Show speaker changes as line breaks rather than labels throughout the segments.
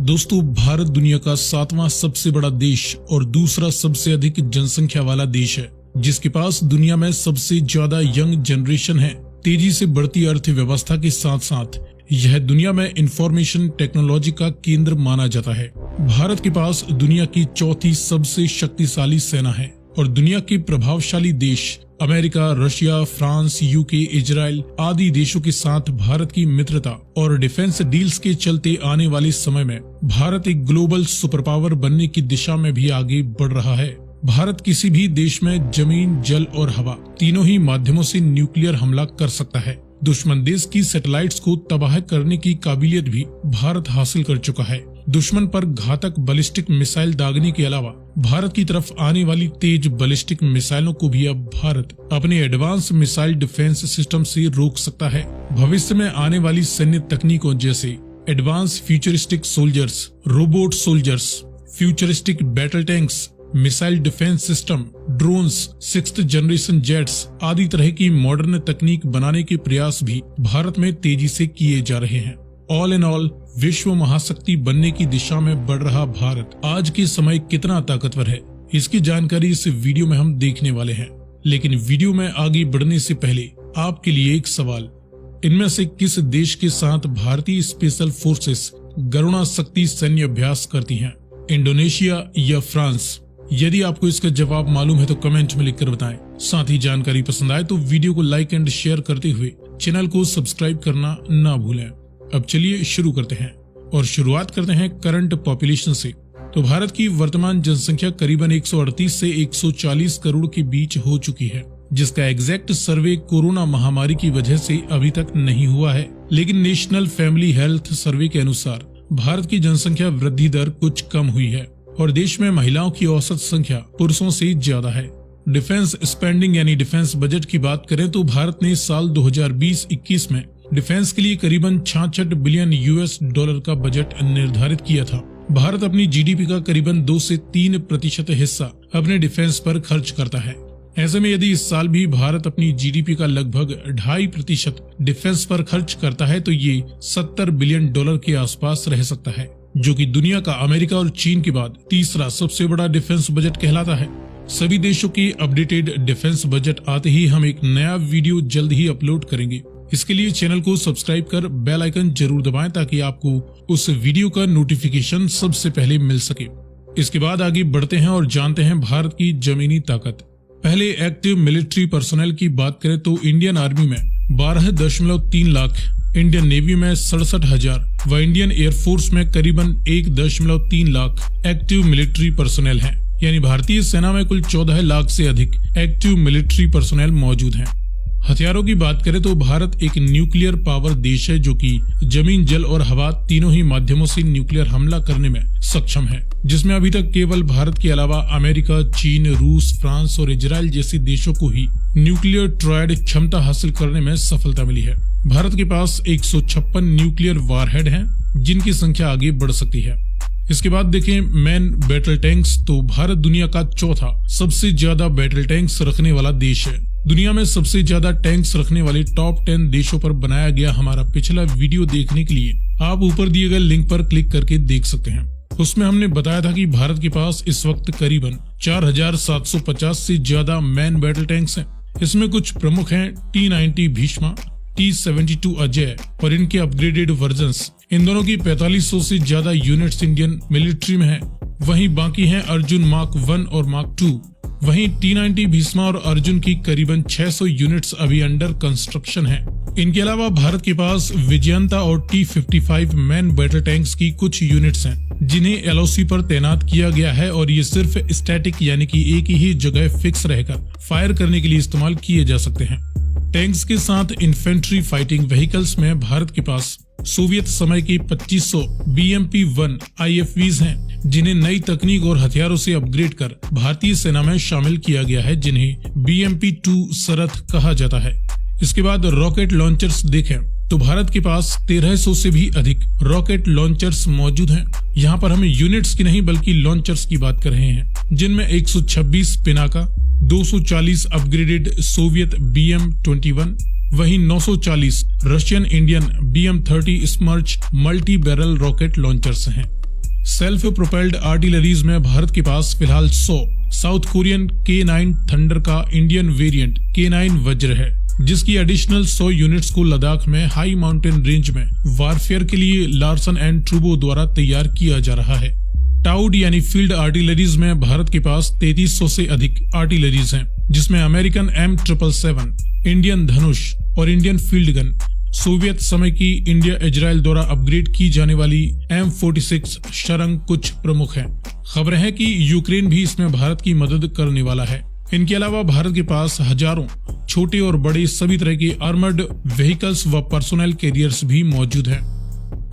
दोस्तों, भारत दुनिया का 7वां सबसे बड़ा देश और दूसरा सबसे अधिक जनसंख्या वाला देश है, जिसके पास दुनिया में सबसे ज्यादा यंग जनरेशन है। तेजी से बढ़ती अर्थव्यवस्था के साथ साथ यह दुनिया में इंफॉर्मेशन टेक्नोलॉजी का केंद्र माना जाता है। भारत के पास दुनिया की चौथी सबसे शक्तिशाली सेना है और दुनिया के प्रभावशाली देश America, Russia, France, UK, Israel आदि देशों के साथ भारत की मित्रता और डिफेंस डील्स के चलते आने वाले समय में भारत एक ग्लोबल सुपर पावर बनने की दिशा में भी आगे बढ़ रहा है। भारत किसी भी देश में जमीन, जल और हवा तीनों ही माध्यमों से न्यूक्लियर हमला कर सकता है। दुश्मन देश की सैटेलाइट्स को तबाह करने की काबिलियत भी भारत हासिल कर चुका है। दुश्मन पर घातक बैलिस्टिक मिसाइल दागने के अलावा भारत की तरफ आने वाली तेज बैलिस्टिक मिसाइलों को भी अब भारत अपने एडवांस मिसाइल डिफेंस सिस्टम से रोक सकता है। भविष्य में आने वाली सैन्य तकनीकों जैसे advance futuristic soldiers, robot soldiers, futuristic battle tanks, missile defence system, drones, 6th generation jets आदि तरह की मॉडर्न तकनीक बनाने के प्रयास भी भारत में तेजी से किए जा रहे हैं। ऑल इन ऑल, विश्व महाशक्ति बनने की दिशा में बढ़ रहा भारत आज के समय कितना ताकतवर है, इसकी जानकारी इस वीडियो में हम देखने वाले हैं। लेकिन वीडियो में आगे बढ़ने से पहले आपके लिए एक सवाल, इनमें से किस देश के साथ भारतीय स्पेशल फोर्सेस गरुणा शक्ति सैन्य अभ्यास करती हैं? इंडोनेशिया या फ्रांस? यदि आपको इसका जवाब मालूम है तो कमेंट में लिखकर बताएं। साथ ही जानकारी पसंद आए तो वीडियो को लाइक एंड शेयर करते हुए चैनल को सब्सक्राइब करना ना भूलें। अब चलिए शुरू करते हैं और शुरुआत करते हैं करंट पॉपुलेशन से। तो भारत की वर्तमान जनसंख्या करीबन 138 से 140 करोड़ के बीच हो चुकी है, जिसका एग्जैक्ट सर्वे कोरोना महामारी की वजह से अभी तक नहीं हुआ है। लेकिन नेशनल फैमिली हेल्थ सर्वे के अनुसार भारत की जनसंख्या वृद्धि दर कुछ कम हुई है और देश में महिलाओं की औसत संख्या पुरुषों से ज्यादा है। डिफेंस स्पेंडिंग यानी डिफेंस बजट की बात करें तो भारत ने साल 2020-21 में डिफेंस के लिए करीबन 66 बिलियन $US का बजट निर्धारित किया था। भारत अपनी जीडीपी का करीबन 2 से 3% हिस्सा अपने डिफेंस पर खर्च करता है। ऐसे में यदि इस साल भी भारत अपनी जीडीपी का लगभग 2.5% डिफेंस पर खर्च करता है तो ये $70 बिलियन के आसपास रह सकता है, जो कि दुनिया का अमेरिका और चीन के बाद तीसरा सबसे बड़ा डिफेंस बजट कहलाता है। सभी देशों की अपडेटेड डिफेंस बजट आते ही हम एक नया वीडियो जल्द ही अपलोड करेंगे। इसके लिए चैनल को सब्सक्राइब कर बेल आइकन जरूर दबाएं ताकि आपको उस वीडियो का नोटिफिकेशन सबसे पहले मिल सके। इसके बाद आगे बढ़ते हैं और जानते हैं भारत की जमीनी ताकत। पहले एक्टिव मिलिट्री पर्सनल की बात करें तो इंडियन आर्मी में 12.3 लाख, इंडियन नेवी में 67,000 व इंडियन एयरफोर्स में करीबन 1.3 लाख एक्टिव मिलिट्री पर्सनल हैं। यानी भारतीय सेना में कुल 14 लाख से अधिक एक्टिव मिलिट्री पर्सनल मौजूद हैं। हथियारों की बात करें तो भारत एक न्यूक्लियर पावर देश है, जो कि जमीन, जल और हवा तीनों ही माध्यमों से न्यूक्लियर हमला करने में सक्षम है, जिसमें अभी तक केवल भारत के अलावा अमेरिका, चीन, रूस, फ्रांस और इजराइल जैसे देशों को ही न्यूक्लियर ट्रायड क्षमता हासिल करने में सफलता मिली है। भारत के पास 156 न्यूक्लियर वारहेड हैं, जिनकी संख्या आगे बढ़ सकती है। इसके बाद देखें मैन बैटल टैंक्स, तो भारत दुनिया का चौथा सबसे ज्यादा बैटल टैंक्स रखने वाला देश है। दुनिया में सबसे ज्यादा टैंक्स रखने वाले टॉप 10 देशों पर बनाया गया हमारा पिछला वीडियो देखने के लिए आप ऊपर दिए गए लिंक पर क्लिक करके देख सकते हैं। उसमें हमने बताया था कि भारत के पास इस वक्त करीबन 4,750 से ज्यादा मैन बैटल टैंक्स हैं। इसमें कुछ प्रमुख हैं T-90 भीष्मा, T-72 अजय और इनके अपग्रेडेड वर्जन्स। इन दोनों की 4500 से ज्यादा यूनिट्स इंडियन मिलिट्री में हैं। वहीं बाकी हैं अर्जुन मार्क 1 और मार्क 2। वहीं T-90 भीष्मा और अर्जुन की करीबन 600 यूनिट्स अभी अंडर कंस्ट्रक्शन हैं। इनके अलावा भारत के पास विजयंता और T-55 मैन बैटल टैंक्स की कुछ यूनिट्स हैं, जिन्हें LOC पर तैनात किया गया है और ये सिर्फ स्टैटिक यानी कि एक ही जगह फिक्स रहकर फायर करने के लिए इस्तेमाल किए जा सकते हैं। टैंक्स के साथ इन्फेंट्री फाइटिंग व्हीकल्स में भारत के पास सोवियत समय के 2500 BMP-1 IFVs हैं, जिन्हें नई तकनीक और हथियारों से अपग्रेड कर भारतीय सेना में शामिल किया गया है, जिन्हें BMP-2 सरथ कहा जाता है। इसके बाद रॉकेट लॉन्चर्स देखें तो भारत के पास 1300 से भी अधिक रॉकेट लॉन्चर्स मौजूद हैं। यहाँ पर हम यूनिट्स की नहीं बल्कि लॉन्चर्स की बात कर रहे हैं, जिनमें 126 पिनाका, 240 अपग्रेडेड सोवियत BM-21, वहीं 940 Russian Indian BM-30 स्मर्च multi barrel rocket launchers हैं। सेल्फ प्रोपेल्ड आर्टिलरीज में भारत के पास फिलहाल 100 साउथ कोरियन K9 थंडर का इंडियन वेरिएंट K9 वज्र है, जिसकी एडिशनल 100 यूनिट्स को लद्दाख में हाई माउंटेन रेंज में वारफेयर के लिए लार्सन एंड ट्रूबो द्वारा तैयार किया जा रहा है। टाउड यानी फील्ड आर्टिलरीज में भारत के पास 3300 से अधिक आर्टिलरीज हैं, जिसमें अमेरिकन M777, इंडियन धनुष और इंडियन फील्ड गन, सोवियत समय की इंडिया इजराइल द्वारा अपग्रेड की जाने वाली M46 शरंग कुछ प्रमुख हैं। खबर है कि यूक्रेन भी इसमें भारत की मदद करने वाला है। इनके अलावा भारत के पास हजारों छोटे और बड़े सभी तरह के आर्मर्ड व्हीकल्स व पर्सोनल कैरियर्स भी मौजूद हैं।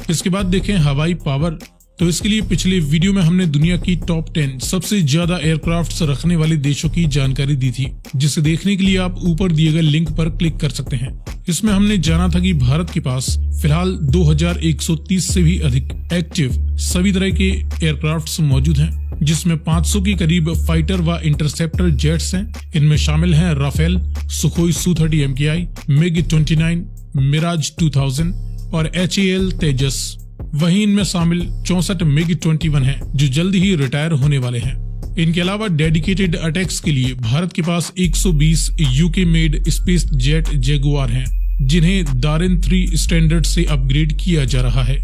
इसके बाद देखें हवाई पावर, तो इसके लिए पिछले वीडियो में हमने दुनिया की टॉप 10 सबसे ज्यादा एयरक्राफ्ट्स रखने वाले देशों की जानकारी दी थी, जिसे देखने के लिए आप ऊपर दिए गए लिंक पर क्लिक कर सकते हैं। इसमें हमने जाना था कि भारत के पास फिलहाल 2130 से भी अधिक एक्टिव सभी तरह के एयरक्राफ्ट्स मौजूद हैं, जिसमें 500 के करीब फाइटर व इंटरसेप्टर जेट्स हैं। इनमें शामिल हैं Rafale, Sukhoi Su-30 MKI, MiG-29, Miraj 2000 और HAL तेजस। वहीं इनमें शामिल 64 MiG-21 हैं, जो जल्द ही रिटायर होने वाले हैं। इनके अलावा डेडिकेटेड अटैक्स के लिए भारत के पास 120 UK made space jet Jaguar हैं, जिन्हें दारिन 3 स्टैंडर्ड से अपग्रेड किया जा रहा है।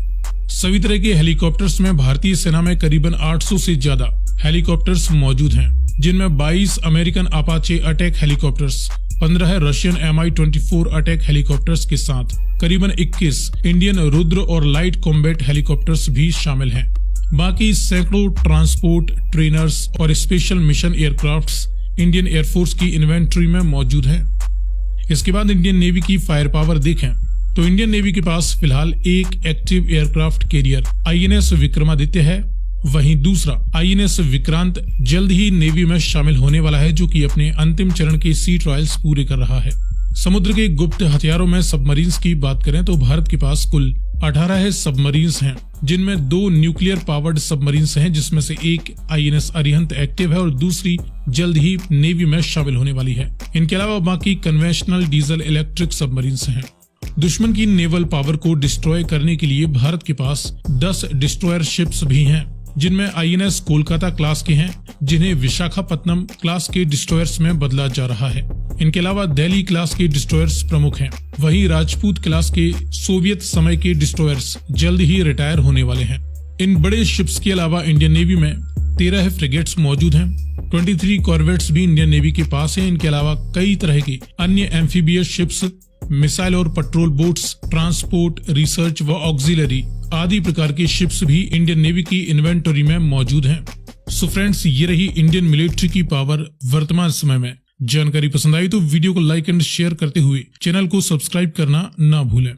सभी तरह के हेलीकॉप्टर्स में भारतीय सेना में करीबन 800 से ज्यादा हेलीकॉप्टर्स मौजूद हैं, जिनमें 22 American Apache attack helicopters, 15 Russian Mi-24 attack helicopters के साथ करीबन 21 इंडियन रुद्र और लाइट कॉम्बैट हेलीकॉप्टर्स भी शामिल हैं। बाकी सैकड़ों ट्रांसपोर्ट, ट्रेनर्स और special mission aircrafts Indian air force की इन्वेंट्री में मौजूद हैं। इसके बाद इंडियन नेवी की फायर पावर देखें तो इंडियन नेवी के पास फिलहाल एक active aircraft carrier INS Vikramaditya है। वहीं दूसरा INS विक्रांत जल्द ही नेवी में शामिल होने वाला है, जो कि अपने अंतिम चरण के सी ट्रायल्स पूरे कर रहा है। समुद्र के गुप्त हथियारों में सबमरीन्स की बात करें तो भारत के पास कुल 18 सबमरीन्स हैं, जिनमें 2 न्यूक्लियर पावर्ड सबमरीन्स हैं, जिसमें से एक INS अरिहंत एक्टिव है और दूसरी जल्द ही नेवी में शामिल होने वाली है। इनके अलावा बाकी कन्वेंशनल डीजल इलेक्ट्रिक सबमरीन्स हैं। दुश्मन की नेवल पावर को डिस्ट्रॉय करने के लिए भारत के पास 10 डिस्ट्रॉयर शिप्स भी हैं, जिनमें INS कोलकाता क्लास के हैं, जिन्हें विशाखापत्तनम क्लास के डिस्ट्रॉयर्स में बदला जा रहा है। इनके अलावा दिल्ली क्लास के डिस्ट्रॉयर्स प्रमुख हैं। वहीं राजपूत क्लास के सोवियत समय के डिस्ट्रॉयर्स जल्द ही रिटायर होने वाले हैं। इन बड़े शिप्स के अलावा इंडियन नेवी में 13 फ्रिगेट्स मौजूद हैं। 23 कॉर्वेट्स भी इंडियन नेवी के पास हैं। इनके अलावा कई तरह की अन्य एम्फीबियस शिप्स, मिसाइल और पेट्रोल बोट्स, ट्रांसपोर्ट, रिसर्च व ऑक्सिलरी आदि प्रकार के शिप्स भी इंडियन नेवी की इन्वेंटरी में मौजूद हैं। सो फ्रेंड्स, ये रही इंडियन मिलिट्री की पावर वर्तमान समय में। जानकारी पसंद आई तो वीडियो को लाइक एंड शेयर करते हुए चैनल को सब्सक्राइब करना ना भूलें।